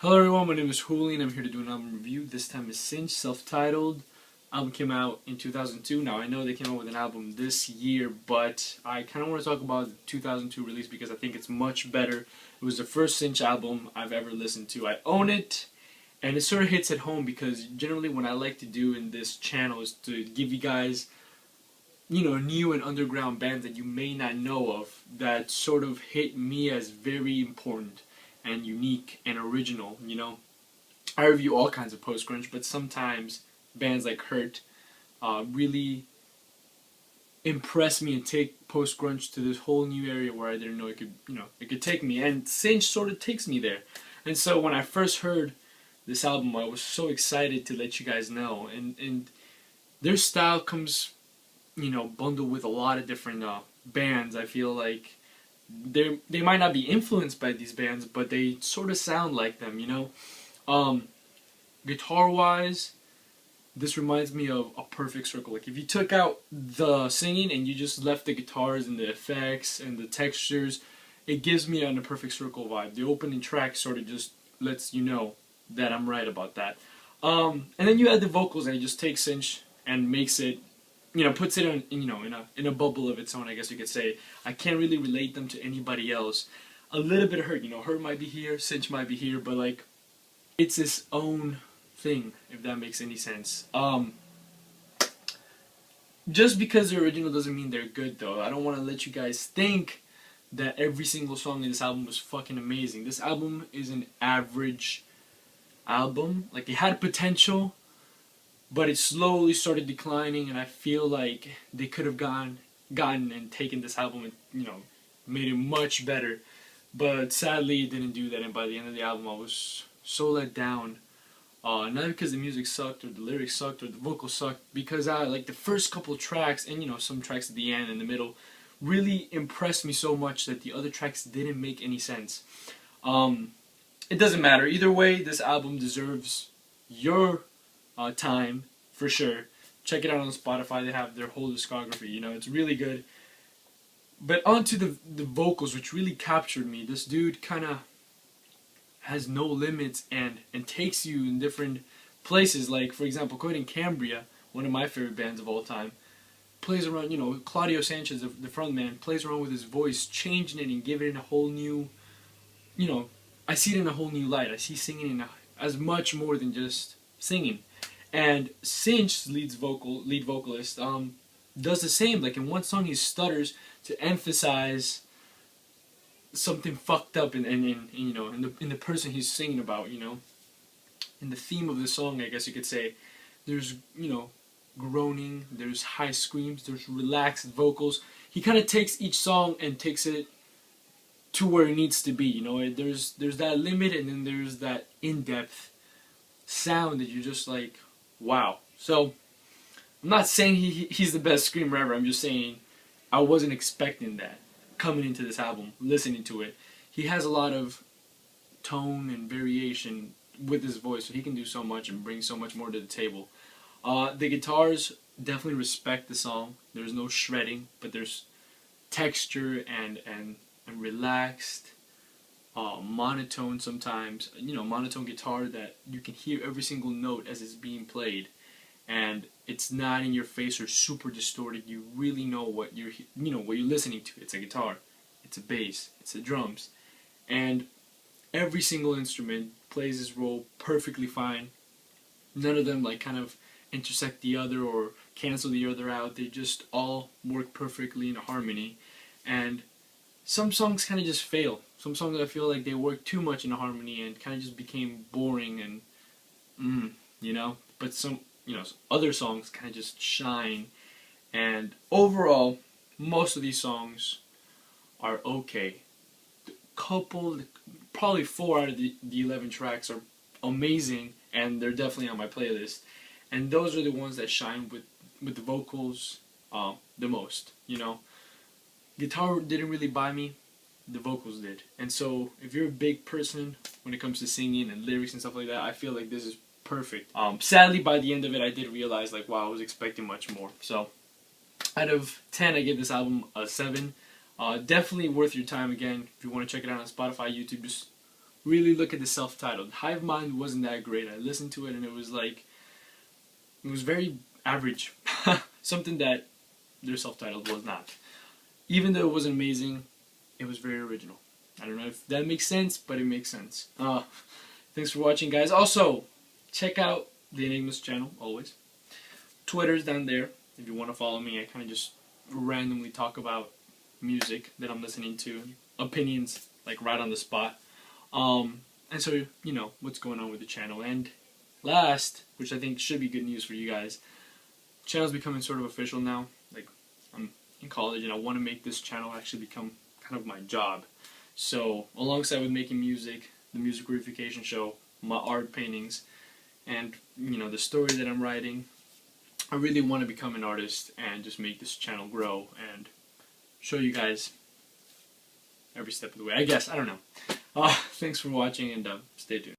Hello everyone, my name is Huli and I'm here to do an album review. This time is Sinch, self-titled. Album came out in 2002. Now I know they came out with an album this year, but I kind of want to talk about the 2002 release because I think it's much better. It was the first Sinch album I've ever listened to. I own it, and it sort of hits at home because generally what I like to do in this channel is to give you guys, new and underground bands that you may not know of that sort of hit me as very important and unique and original. I review all kinds of post-grunge, but sometimes bands like Hurt really impress me and take post-grunge to this whole new area where I didn't know it could take me. And Sinch sort of takes me there. And so when I first heard this album, I was so excited to let you guys know. And their style comes, bundled with a lot of different bands. I feel like they might not be influenced by these bands, but they sort of sound like them. Guitar wise, this reminds me of a perfect circle. Like if you took out the singing and you just left the guitars and the effects and the textures, it gives me a perfect circle vibe. The opening track sort of just lets you know that I'm right about that. And then you add the vocals and it just takes Cinch and makes it, puts it in a bubble of its own, I guess you could say. I can't really relate them to anybody else. A little bit of Hurt, Hurt might be here, Cinch might be here, but like, it's its own thing, if that makes any sense. Just because they're original doesn't mean they're good, though. I don't want to let you guys think that every single song in this album was fucking amazing. This album is an average album. Like, it had potential, but it slowly started declining, and I feel like they could have gotten and taken this album and, made it much better. But sadly, it didn't do that, and by the end of the album, I was so let down. Not because the music sucked, or the lyrics sucked, or the vocals sucked, because like the first couple tracks, and some tracks at the end and the middle, really impressed me so much that the other tracks didn't make any sense. It doesn't matter. Either way, this album deserves your time, for sure. Check it out on Spotify. They have their whole discography. It's really good. But onto the vocals, which really captured me. This dude kind of has no limits and takes you in different places. Like, for example, Coheed and Cambria, one of my favorite bands of all time, plays around, Claudio Sanchez, the frontman, plays around with his voice, changing it and giving it a whole new, I see it in a whole new light. I see singing as much more than just singing. And Cinch's lead vocalist, does the same. Like in one song, he stutters to emphasize something fucked up in the person he's singing about. In the theme of the song, I guess you could say, there's groaning, there's high screams, there's relaxed vocals. He kind of takes each song and takes it to where it needs to be. There's that limit, and then there's that in-depth sound that you're just like, wow. So I'm not saying he's the best screamer ever. I'm just saying I wasn't expecting that coming into this album, listening to it. He has a lot of tone and variation with his voice, so he can do so much and bring so much more to the table. The guitars definitely respect the song. There's no shredding, but there's texture and relaxed, monotone sometimes. Monotone guitar that you can hear every single note as it's being played, and it's not in your face or super distorted. You really know what you're listening to. It's a guitar, it's a bass, it's the drums, and every single instrument plays its role perfectly fine. None of them like kind of intersect the other or cancel the other out. They just all work perfectly in harmony. And some songs kind of just fail. Some songs I feel like they work too much in harmony and kind of just became boring and But some other songs kind of just shine. And overall, most of these songs are okay. Probably 4 out of the 11 tracks are amazing, and they're definitely on my playlist. And those are the ones that shine with the vocals the most. Guitar didn't really buy me, the vocals did. And so if you're a big person when it comes to singing and lyrics and stuff like that, I feel like this is perfect. Sadly, by the end of it, I did realize, like, wow, I was expecting much more. So out of 10, I give this album a 7. Definitely worth your time. Again, if you want to check it out on Spotify, YouTube, just really look at the self-titled. Hive Mind wasn't that great. I listened to it and it was like, it was very average. Something that their self-titled was not. Even though it wasn't amazing, it was very original. I don't know if that makes sense, but it makes sense. Thanks for watching, guys. Also, check out the Enigma's channel, always. Twitter's down there if you want to follow me. I kind of just randomly talk about music that I'm listening to, opinions, like right on the spot. And so, you know, what's going on with the channel. And last, which I think should be good news for you guys, the channel's becoming sort of official now. Like, I'm in college and I want to make this channel actually become kind of my job. So, alongside with making music, the music verification show, my art paintings, and, you know, the story that I'm writing, I really want to become an artist and just make this channel grow and show you guys every step of the way. I guess, I don't know. Thanks for watching and stay tuned.